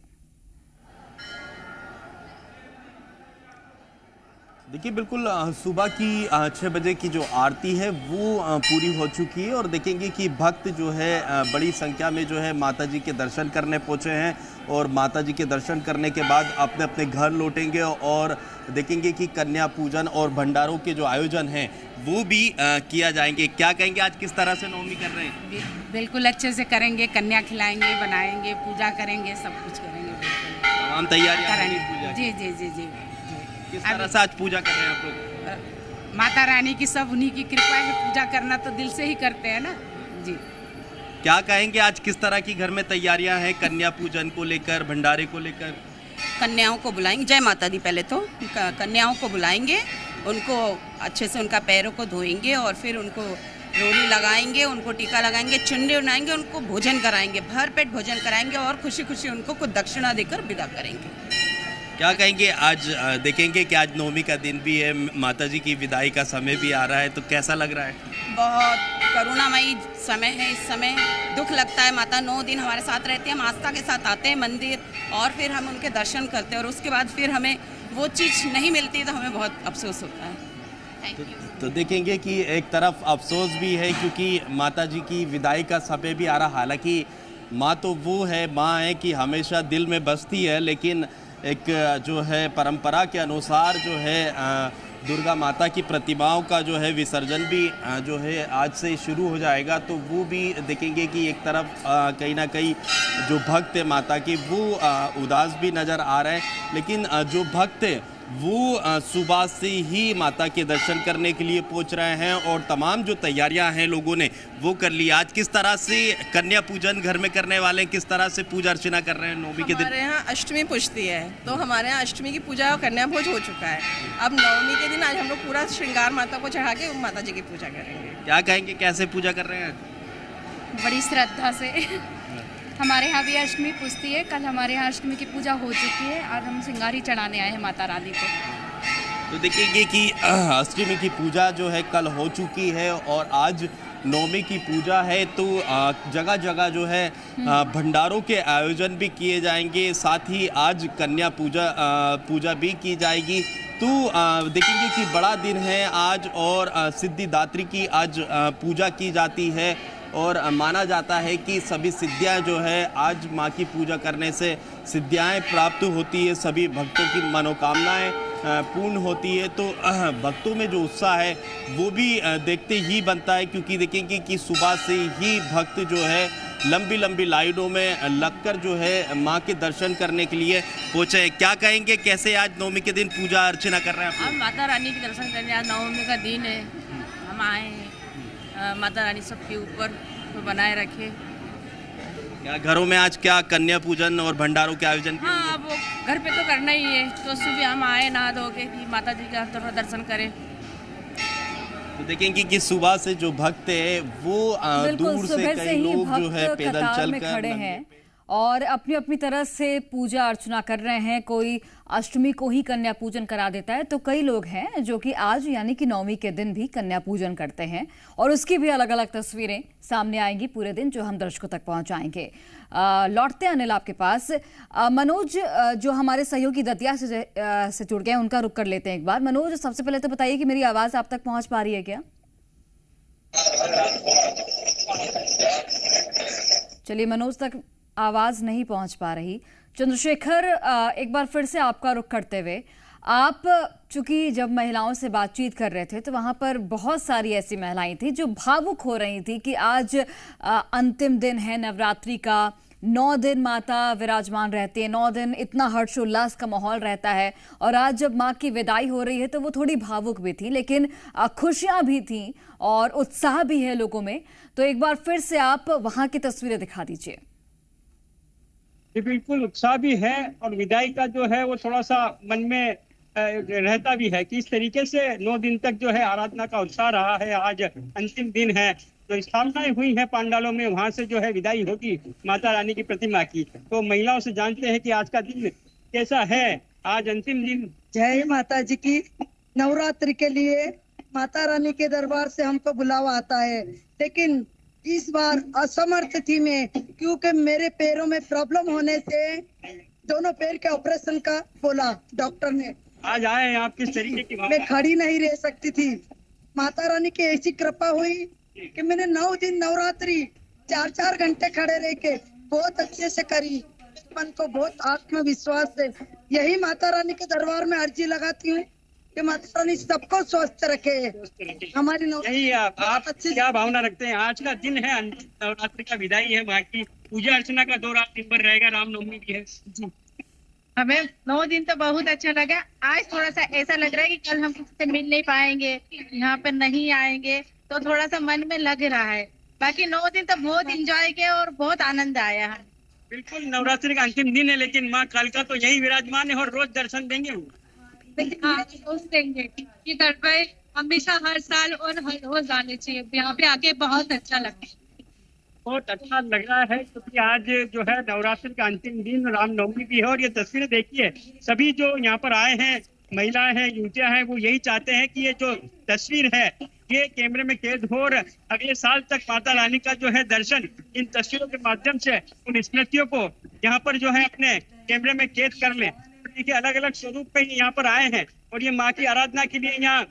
देखिए, बिल्कुल सुबह की 6 बजे की जो आरती है वो पूरी हो चुकी है और देखेंगे कि भक्त जो है बड़ी संख्या में जो है माता जी के दर्शन करने पहुंचे हैं और माता जी के दर्शन करने के बाद अपने अपने घर लौटेंगे और देखेंगे कि कन्या पूजन और भंडारों के जो आयोजन हैं वो भी किया जाएंगे। क्या कहेंगे, आज किस तरह से नवमी कर रहे हैं? बिल्कुल अच्छे से करेंगे, कन्या खिलाएंगे, बनाएंगे, पूजा करेंगे, सब कुछ करेंगे। तमाम तैयारियां करेंगे। जी जी जी जी। किस तरह से आज पूजा कर रहे हैं आप लोग? माता रानी की, सब उन्हीं की कृपा है। पूजा करना तो दिल से ही करते हैं ना जी। क्या कहेंगे, आज किस तरह की घर में तैयारियां हैं कन्या पूजन को लेकर, भंडारे को लेकर? कन्याओं को बुलाएंगे, जय माता दी। पहले तो कन्याओं को बुलाएंगे, उनको अच्छे से उनका पैरों को धोएंगे और फिर उनको रोली लगाएंगे, उनको टीका लगाएंगे, चुन्नी उड़ाएंगे, उनको भोजन कराएंगे, भर पेट भोजन कराएंगे और खुशी खुशी उनको कुछ दक्षिणा देकर विदा करेंगे। क्या कहेंगे, आज देखेंगे कि आज नवमी का दिन भी है, माता जी की विदाई का समय भी आ रहा है, तो कैसा लग रहा है? बहुत करुणामयी समय है। इस समय दुख लगता है। माता 9 दिन हमारे साथ रहती है, हम आस्था के साथ आते हैं मंदिर और फिर हम उनके दर्शन करते हैं और उसके बाद फिर हमें वो चीज़ नहीं मिलती तो हमें बहुत अफसोस होता है। तो देखेंगे कि एक तरफ अफसोस भी है क्योंकि माता जी की विदाई का समय भी आ रहा। हालांकि माँ तो वो है, माँ है कि हमेशा दिल में बसती है, लेकिन एक जो है परंपरा के अनुसार जो है दुर्गा माता की प्रतिमाओं का जो है विसर्जन भी जो है आज से शुरू हो जाएगा। तो वो भी देखेंगे कि एक तरफ कहीं ना कहीं जो भक्त है माता की वो उदास भी नज़र आ रहे हैं, लेकिन जो भक्त है वो सुबह से ही माता के दर्शन करने के लिए पहुंच रहे हैं और तमाम जो तैयारियां हैं लोगों ने वो कर ली। आज किस तरह से कन्या पूजन घर में करने वाले हैं, किस तरह से पूजा अर्चना कर रहे हैं नवमी के दिन? हमारे यहाँ अष्टमी पुजती है, तो हमारे यहाँ अष्टमी की पूजा और कन्या भोज हो चुका है। अब नवमी के दिन आज हम लोग पूरा श्रृंगार माता को चढ़ा के माता जी की पूजा करेंगे। क्या कहेंगे, कैसे पूजा कर रहे हैं? बड़ी श्रद्धा से। हमारे यहाँ भी अष्टमी पूजती है। कल हमारे यहाँ अष्टमी की पूजा हो चुकी है और हम श्रृंगारी चढ़ाने आए हैं माता रानी को। तो देखेंगे कि अष्टमी की पूजा जो है कल हो चुकी है और आज नवमी की पूजा है, तो जगह जगह जो है भंडारों के आयोजन भी किए जाएंगे, साथ ही आज कन्या पूजा भी की जाएगी। तो देखेंगे कि बड़ा दिन है आज और सिद्धिदात्री की आज पूजा की जाती है और माना जाता है कि सभी सिद्धियां जो है आज माँ की पूजा करने से सिद्धियां प्राप्त होती है, सभी भक्तों की मनोकामनाएं पूर्ण होती है तो भक्तों में जो उत्साह है वो भी देखते ही बनता है, क्योंकि देखेंगे कि सुबह से ही भक्त जो है लंबी लंबी लाइनों में लगकर जो है माँ के दर्शन करने के लिए पहुँचे हैं। क्या कहेंगे, कैसे आज नवमी के दिन पूजा अर्चना कर रहे हैं आप? हम माता रानी के दर्शन करने, आज नवमी का दिन है, हम आए हैं। माता रानी सबके ऊपर बनाए रखे। क्या घरों में आज क्या कन्या पूजन और भंडारों के आयोजन? हाँ, अब वो घर पे तो करना ही है, तो सुबह हम आए नहा धो के कि माता जी का थोड़ा दर्शन करें। तो देखेंगे कि सुबह से जो भक्त है वो दूर से कई लोग जो है पैदल चल कर खड़े हैं और अपनी अपनी तरह से पूजा अर्चना कर रहे हैं। कोई अष्टमी को ही कन्या पूजन करा देता है, तो कई लोग हैं जो कि आज यानी कि नवमी के दिन भी कन्या पूजन करते हैं और उसकी भी अलग अलग तस्वीरें सामने आएंगी पूरे दिन, जो हम दर्शकों तक पहुंचाएंगे। लौटते हैं अनिल आपके पास। मनोज जो हमारे सहयोगी दतिया से जुड़ गए, उनका रुख कर लेते हैं एक बार। मनोज, सबसे पहले तो बताइए कि मेरी आवाज आप तक पहुंच पा रही है क्या? चलिए, मनोज तक आवाज नहीं पहुंच पा रही। चंद्रशेखर, एक बार फिर से आपका रुख करते हुए, आप चूंकि जब महिलाओं से बातचीत कर रहे थे तो वहां पर बहुत सारी ऐसी महिलाएं थी जो भावुक हो रही थी कि आज अंतिम दिन है नवरात्रि का। 9 दिन माता विराजमान रहती है, 9 दिन इतना हर्षोल्लास का माहौल रहता है और आज जब माँ की विदाई हो रही है तो वो थोड़ी भावुक भी थी, लेकिन खुशियां भी थी और उत्साह भी है लोगों में। तो एक बार फिर से आप वहां की तस्वीरें दिखा दीजिए। बिल्कुल, उत्साह भी है और विदाई का जो है वो थोड़ा सा मन में रहता भी है कि इस तरीके से 9 दिन तक जो है आराधना का उत्साह रहा है। आज अंतिम दिन है, तो स्थापनाएं हुई है पांडालों में, वहां से जो है विदाई होगी माता रानी की प्रतिमा की। तो महिलाओं से जानते हैं कि आज का दिन कैसा है, आज अंतिम दिन। जय माता जी की। नवरात्रि के लिए माता रानी के दरबार से हमको बुलावा आता है, लेकिन इस बार असमर्थ थी मैं, क्योंकि मेरे पैरों में प्रॉब्लम होने से दोनों पैर के ऑपरेशन का बोला डॉक्टर ने। आज आए हैं आप, किस तरीके की? मैं खड़ी नहीं रह सकती थी। माता रानी की ऐसी कृपा हुई कि मैंने 9 दिन नवरात्रि 4-4 घंटे खड़े रह के बहुत अच्छे से करी। मन को बहुत आत्मविश्वास है। यही माता रानी के दरबार में अर्जी लगाती हूँ कि माता रानी सबको स्वस्थ रखे। हमारी यही आप क्या भावना रखते हैं? आज का दिन है, नवरात्रि का विदाई है, माँ की पूजा अर्चना का दौर दिन भर रहेगा, रामनवमी भी है जी। हमें 9 दिन तो बहुत अच्छा लगा। आज थोड़ा सा ऐसा लग रहा है कि कल हम किसी से मिल नहीं पाएंगे, यहाँ पर नहीं आएंगे, तो थोड़ा सा मन में लग रहा है। बाकी 9 दिन तो बहुत एंजॉय किया और बहुत आनंद आया है। बिल्कुल, नवरात्रि का अंतिम दिन है, लेकिन माँ कालिका तो यही विराजमान है और रोज दर्शन देंगे। हाँ, रोज देंगे। ये घर पे हमेशा हर साल और हर रोज आने चाहिए। यहाँ पे आके बहुत अच्छा लगता है। बहुत अच्छा लग रहा है क्योंकि आज जो है नवरात्रि का अंतिम दिन, रामनवमी भी है और ये तस्वीरें देखिए, सभी जो यहाँ पर आए हैं, महिलाएं हैं, युवतियां हैं, वो यही चाहते हैं कि ये जो तस्वीर है ये कैमरे में कैद हो और अगले साल तक माता रानी का जो है दर्शन इन तस्वीरों के माध्यम से उन स्मृतियों को यहाँ पर जो है अपने कैमरे में कैद कर लें। देखिए, अलग अलग स्वरूप में यहाँ पर आए हैं और ये माँ की आराधना के लिए यहाँ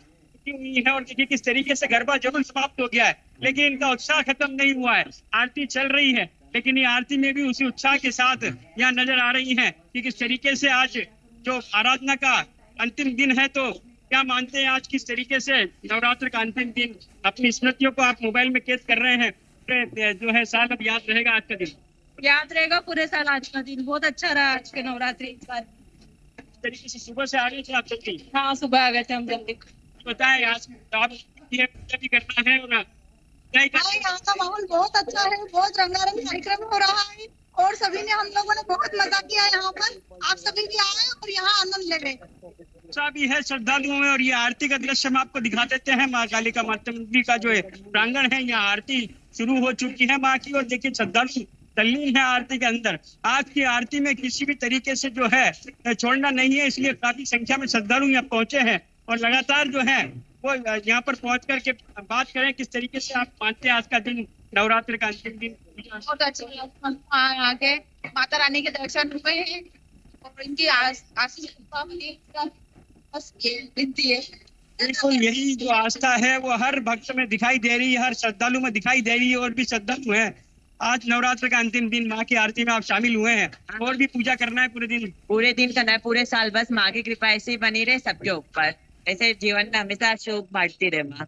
हुई है और देखिए किस तरीके से गरबा जरूर समाप्त हो गया है, लेकिन इनका उत्साह खत्म नहीं हुआ है। आरती चल रही है, लेकिन ये आरती में भी उसी उत्साह के साथ यहाँ नजर आ रही है कि किस तरीके से आज जो आराधना का अंतिम दिन है, तो क्या मानते हैं आज किस तरीके से नवरात्र का अंतिम दिन अपनी स्मृतियों को आप मोबाइल में कैद कर रहे हैं? जो है साल अब याद रहेगा आज का दिन, याद रहेगा पूरे साल। आज का दिन बहुत अच्छा रहा, आज के नवरात्रि इस बार। तरीके से सुबह से आ गए थे आप जल्दी? हाँ, सुबह आ गए थे हम जल्दी। बताएं, आज भी करना है और यहाँ का माहौल बहुत अच्छा है, बहुत रंगारंग कार्यक्रम हो रहा है और सभी ने, हम लोगों ने बहुत मजा किया यहाँ पर। आप सभी भी आए और यहाँ आनंद ले गए। उत्साह भी है श्रद्धालुओं में और ये आरती का दृश्य हम आपको दिखा देते हैं। माँ कालिका माता मंदिर का जो प्रांगण है, यहाँ आरती शुरू हो चुकी है माँ की और देखिए श्रद्धालु तल्लीन है आरती के अंदर। आज की आरती में किसी भी तरीके से जो है छोड़ना नहीं है, इसलिए काफी संख्या में श्रद्धालु यहाँ पहुंचे हैं और लगातार जो है वो यहाँ पर पहुंच करके बात करें किस तरीके से आप मानते हैं आज का दिन नवरात्र का अंतिम दिन। बहुत अच्छा आके माता रानी के दर्शन हुए हैं और इनकी आशीष बस विनती है। बिल्कुल, यही जो आस्था है वो हर भक्त में दिखाई दे रही है, हर श्रद्धालु में दिखाई दे रही है और भी श्रद्धालु हैं। आज नवरात्र का अंतिम दिन माँ की आरती में आप शामिल हुए हैं, और भी पूजा करना है पूरे दिन करना है, पूरे साल। बस माँ की कृपा ऐसे ही बनी रहे सबके ऊपर, ऐसे जीवन में हमेशा सुख बांटती रहे माँ,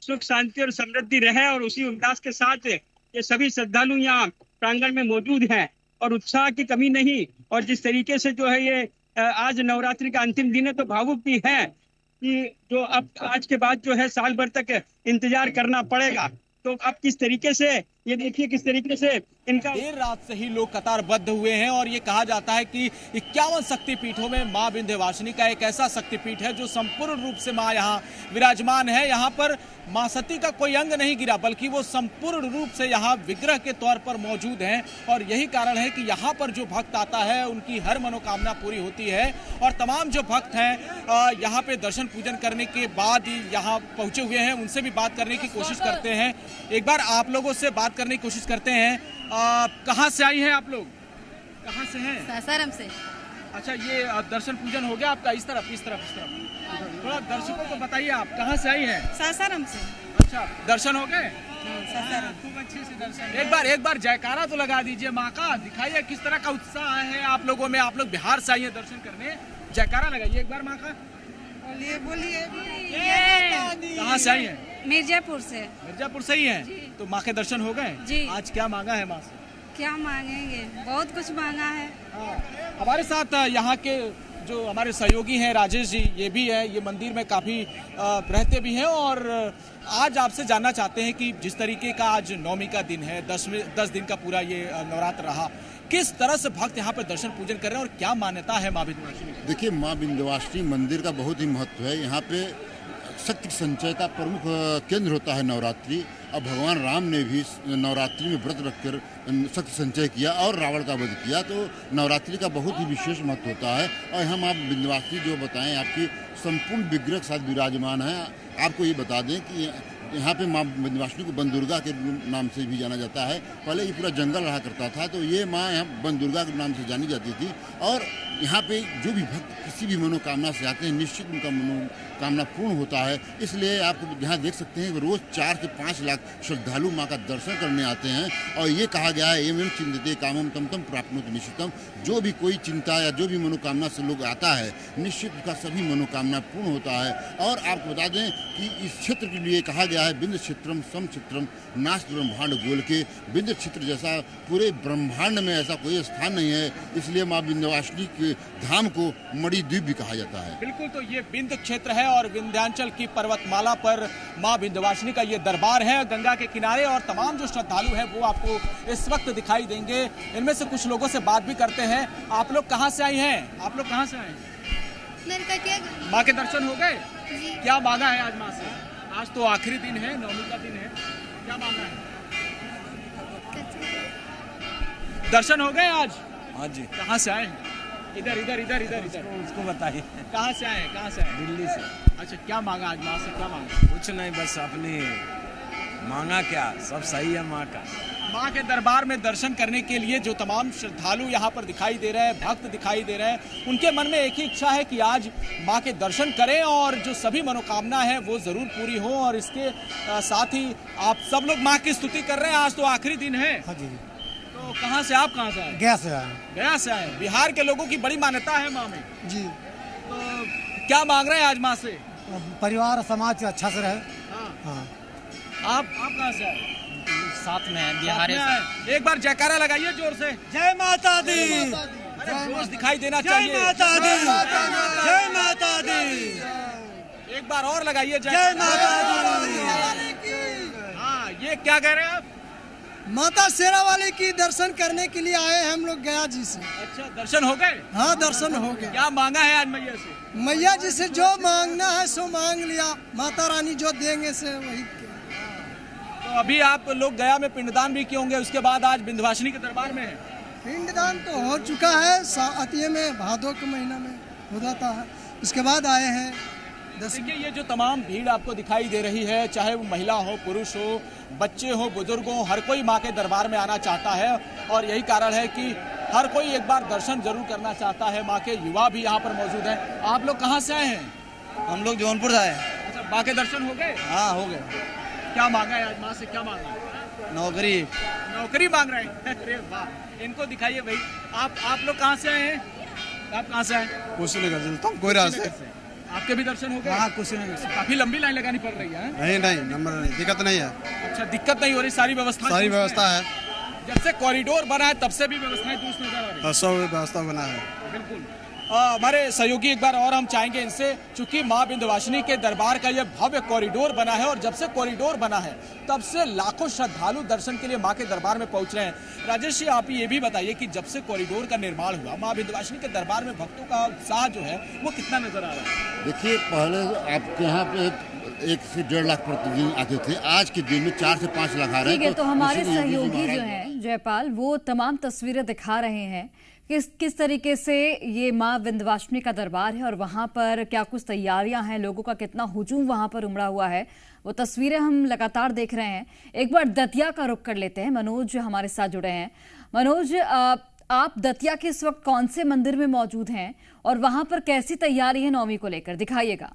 सुख शांति और समृद्धि रहे। और उसी उल्लास के साथ ये सभी श्रद्धालु यहाँ प्रांगण में मौजूद हैं और उत्साह की कमी नहीं। और जिस तरीके से जो है ये आज नवरात्रि का अंतिम दिन है, तो भावुक भी है कि जो अब आज के बाद जो है साल भर तक इंतजार करना पड़ेगा। तो अब किस तरीके से ये देखिए किस तरीके से इनका देर रात से ही लोग कतारबद्ध हुए हैं और ये कहा जाता है कि 51 शक्तिपीठों में मां विंध्यवासिनी का एक ऐसा शक्तिपीठ है जो संपूर्ण रूप से मां यहाँ विराजमान है। यहाँ पर मां सती का कोई अंग नहीं गिरा, बल्कि वो संपूर्ण रूप से यहाँ विग्रह के तौर पर मौजूद हैं। और यही कारण है कि यहाँ पर जो भक्त आता है उनकी हर मनोकामना पूरी होती है। और तमाम जो भक्त हैं यहाँ पे दर्शन पूजन करने के बाद यहाँ पहुंचे हुए हैं, उनसे भी बात करने की कोशिश करते हैं। एक बार आप लोगों से बात करने की कोशिश करते हैं। कहाँ से आई हैं आप लोग? कहाँ से हैं? सासाराम से। अच्छा, ये दर्शन पूजन हो गया आपका? इस तरफ थोड़ा दर्शकों को बताइए, आप कहाँ से आई हैं? सासाराम से। अच्छा, दर्शन हो गए? खूब अच्छे से दर्शन। एक बार जयकारा तो लगा दीजिए माँ का, दिखाइए किस तरह का उत्साह है आप लोगों में। आप लोग बिहार से आई हैं दर्शन करने, जयकारा लगाइए एक बार माँ का। बोलिए। कहाँ से आई हैं? मिर्जापुर से। मिर्जापुर से ही हैं? तो माँ के दर्शन हो गए जी। आज क्या मांगा है माँ से? क्या मांगेंगे, बहुत कुछ मांगा है। हमारे साथ यहाँ के जो हमारे सहयोगी हैं राजेश जी, ये भी है, ये मंदिर में काफ़ी रहते भी हैं। और आज आपसे जानना चाहते हैं कि जिस तरीके का आज नवमी का दिन है, 10 दिन का पूरा ये नवरात्र रहा, किस तरह से भक्त यहाँ पे दर्शन पूजन कर रहे हैं और क्या मान्यता है माँ विंध्यवासिनी? देखिए, माँ विंध्यवासिनी मंदिर का बहुत ही महत्व है। यहाँ पे शक्ति संचय का प्रमुख केंद्र होता है नवरात्रि। अब भगवान राम ने भी नवरात्रि में व्रत रखकर शक्ति संचय किया और रावण का वध किया, तो नवरात्रि का बहुत ही विशेष महत्व होता है। और हम आप विंध्यवासिनी जो बताएं आपकी संपूर्ण विग्रह के साथ विराजमान है। आपको ये बता दें कि यहाँ पे माँ विंध्यवासिनी को वन दुर्गा के नाम से भी जाना जाता है। पहले ये पूरा जंगल रहा करता था, तो ये माँ यहाँ वन दुर्गा के नाम से जानी जाती थी। और यहाँ पे जो भी भक्त किसी भी मनोकामना से आते हैं, निश्चित उनका मनोकामना पूर्ण होता है। इसलिए आप यहाँ देख सकते हैं कि रोज़ 4 से 5 लाख श्रद्धालु माँ का दर्शन करने आते हैं। और ये कहा गया है, एवं चिंतते कामम तम तम प्राप्नोति निश्चितम। जो भी कोई चिंता या जो भी मनोकामना से लोग आता है, निश्चित उसका सभी मनोकामना पूर्ण होता है। और आपको बता दें कि इस क्षेत्र के लिए कहा गया है, बिंद क्षेत्रम सम क्षेत्रम नास्त ब्रह्मांड गोल के। बिंद क्षेत्र जैसा पूरे ब्रह्मांड में ऐसा कोई स्थान नहीं है, इसलिए माँ विंध्यवासिनी के धाम को मणिद्वीप भी कहा जाता है। बिल्कुल, तो ये बिंद क्षेत्र है और विंध्याचल की पर्वतमाला पर माँ विंध्यवासिनी का ये दरबार है गंगा के किनारे। और तमाम जो श्रद्धालु हैं वो आपको इस वक्त दिखाई देंगे। इनमें से कुछ लोगों से बात भी करते हैं। आप लोग कहाँ से आई हैं? आप लोग कहाँ से आए? माँ के दर्शन हो गए? क्या मांगा है आज माँ से? आज तो आखिरी दिन है, नवमी का दिन है, क्या मांगा है? दर्शन हो गए आज? हाँ जी। कहाँ से आए? इधर उसको बताइए। कहाँ से आए? दिल्ली से। अच्छा, क्या मांगा आज माँ से? क्या मांगा? कुछ नहीं, बस अपनी मांगा क्या, सब सही है माँ का। माँ के दरबार में दर्शन करने के लिए जो तमाम श्रद्धालु यहाँ पर दिखाई दे रहे हैं, भक्त दिखाई दे रहे हैं, उनके मन में एक ही इच्छा है कि आज माँ के दर्शन करें और जो सभी मनोकामना है वो जरूर पूरी हो। और इसके साथ ही आप सब लोग माँ की स्तुति कर रहे हैं। आज तो आखिरी दिन है। हाँ जी। तो कहाँ से आप? कहाँ से आए? गया से आए। बिहार के लोगों की बड़ी मान्यता है माँ में जी। तो क्या मांग रहे हैं आज माँ से? परिवार समाज अच्छा से रहे। हाँ। आप कहाँ से आए? साथ में है, बिहार से। एक बार जयकारा लगाइए जोर से। जय माता दी। जोश दिखाई देना चाहिए। जय माता दी। जय माता दी। एक बार और लगाइए जय माता दी। हाँ, ये क्या कह रहे हैं आप? माता शेरावाली की दर्शन करने के लिए आए हम लोग गया जी से। अच्छा, दर्शन हो गए? हाँ, दर्शन हो गए। क्या मांगा है आज मैया से? मैया जी से जो मांगना है सो मांग लिया। माता रानी जो देंगे से वही। तो अभी आप लोग गया में पिंडदान भी किए होंगे, उसके बाद आज विंध्यवासिनी के दरबार में है? पिंडदान तो हो चुका है, अतिये में भादों के महीना में हो जाता है, उसके बाद आए हैं। देखिए, ये जो तमाम भीड़ आपको दिखाई दे रही है, चाहे वो महिला हो, पुरुष हो, बच्चे हो, बुजुर्ग हो, हर कोई माँ के दरबार में आना चाहता है। और यही कारण है कि हर कोई एक बार दर्शन जरूर करना चाहता है। माँ के युवा भी यहाँ पर मौजूद हैं। आप लोग कहाँ से आए हैं? हम लोग जौनपुर से आए। अच्छा, माँ के दर्शन हो गए? हाँ, हो गए। क्या मांगा है आज माँ से? क्या मांगा है? नौकरी नौकरी मांग रहे हैं। अरे वाह, इनको दिखाइए भाई। आप लोग कहाँ से आए हैं? आप कहाँ से आए? कुशीनगर तुम कोयरा से। आपके भी दर्शन हो गए? हाँ, कुशीनगर से। काफी लंबी लाइन लगानी पड़ रही है? नहीं, नंबर नहीं, दिक्कत नहीं है। अच्छा, दिक्कत नहीं हो रही, सारी व्यवस्था है। जब से कॉरिडोर बना है तब से भी व्यवस्थाएं दुरुस्त नजर आ रही है। सब व्यवस्था बना है। बिल्कुल। हमारे सहयोगी एक बार और हम चाहेंगे इनसे, चूंकि माँ विंध्यवासिनी के दरबार का यह भव्य कॉरिडोर बना है और जब से कॉरिडोर बना है तब से लाखों श्रद्धालु दर्शन के लिए माँ के दरबार में पहुंच रहे हैं। राजेश जी, आप ये भी बताइए कि जब से कॉरिडोर का निर्माण हुआ, माँ विंध्यवासिनी के दरबार में भक्तों का उत्साह जो है वो कितना नजर आ रहा है? देखिए, पहले आपके यहाँ पे 1 से 1.5 लाख प्रतिदिन आते थे, आज के दिन में 4 से 5 लाख आ रहे हैं। ठीक है, तो हमारे सहयोगी जो हैं जयपाल, वो तमाम तस्वीरें दिखा रहे हैं किस तरीके से ये माँ विंध्यवासिनी का दरबार है और वहां पर क्या कुछ तैयारियां हैं, लोगों का कितना हुजूम वहां पर उमड़ा हुआ है, वो तस्वीरें हम लगातार देख रहे हैं। एक बार दतिया का रुख कर लेते हैं, मनोज हमारे साथ जुड़े हैं। मनोज, आप दतिया के इस वक्त कौन से मंदिर में मौजूद हैं और वहां पर कैसी तैयारी है नवमी को लेकर, दिखाइएगा।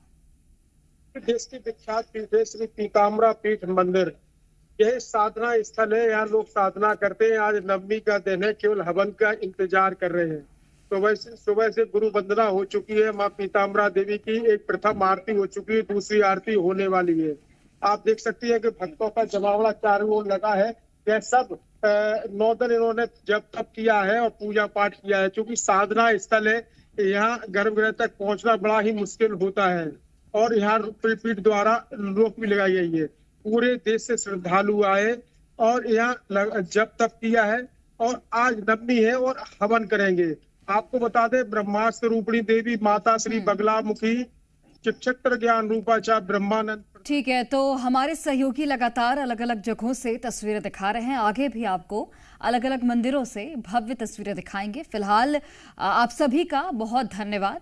देश की विख्यात पीठ श्री पीताम्बरा पीठ मंदिर, यह साधना स्थल है। यहाँ लोग साधना करते हैं। आज नवमी का दिन है, केवल हवन का इंतजार कर रहे हैं। सुबह से गुरु वंदना हो चुकी है। माँ पीताम्बरा देवी की एक प्रथम आरती हो चुकी है, दूसरी आरती होने वाली है। आप देख सकती हैं कि भक्तों का जमावड़ा चारों ओर लगा है। यह सब 9 दिन इन्होंने जब तप किया है और पूजा पाठ किया है। क्योंकि साधना स्थल है, यहाँ गर्भगृह तक पहुंचना बड़ा ही मुश्किल होता है और यहाँ पीठ द्वारा रोक भी लगाई गई है। पूरे देश से श्रद्धालु आए और यहाँ जब तप किया है और आज नवमी है और हवन करेंगे। आपको बता दें, ब्रह्मास्त्र रूपिणी देवी माता श्री बगलामुखी चिक्षत्र ज्ञान रूपाचा ब्रह्मानंद। ठीक है, तो हमारे सहयोगी लगातार अलग अलग जगहों से तस्वीरें दिखा रहे हैं। आगे भी आपको अलग अलग मंदिरों से भव्य तस्वीरें दिखाएंगे। फिलहाल आप सभी का बहुत धन्यवाद।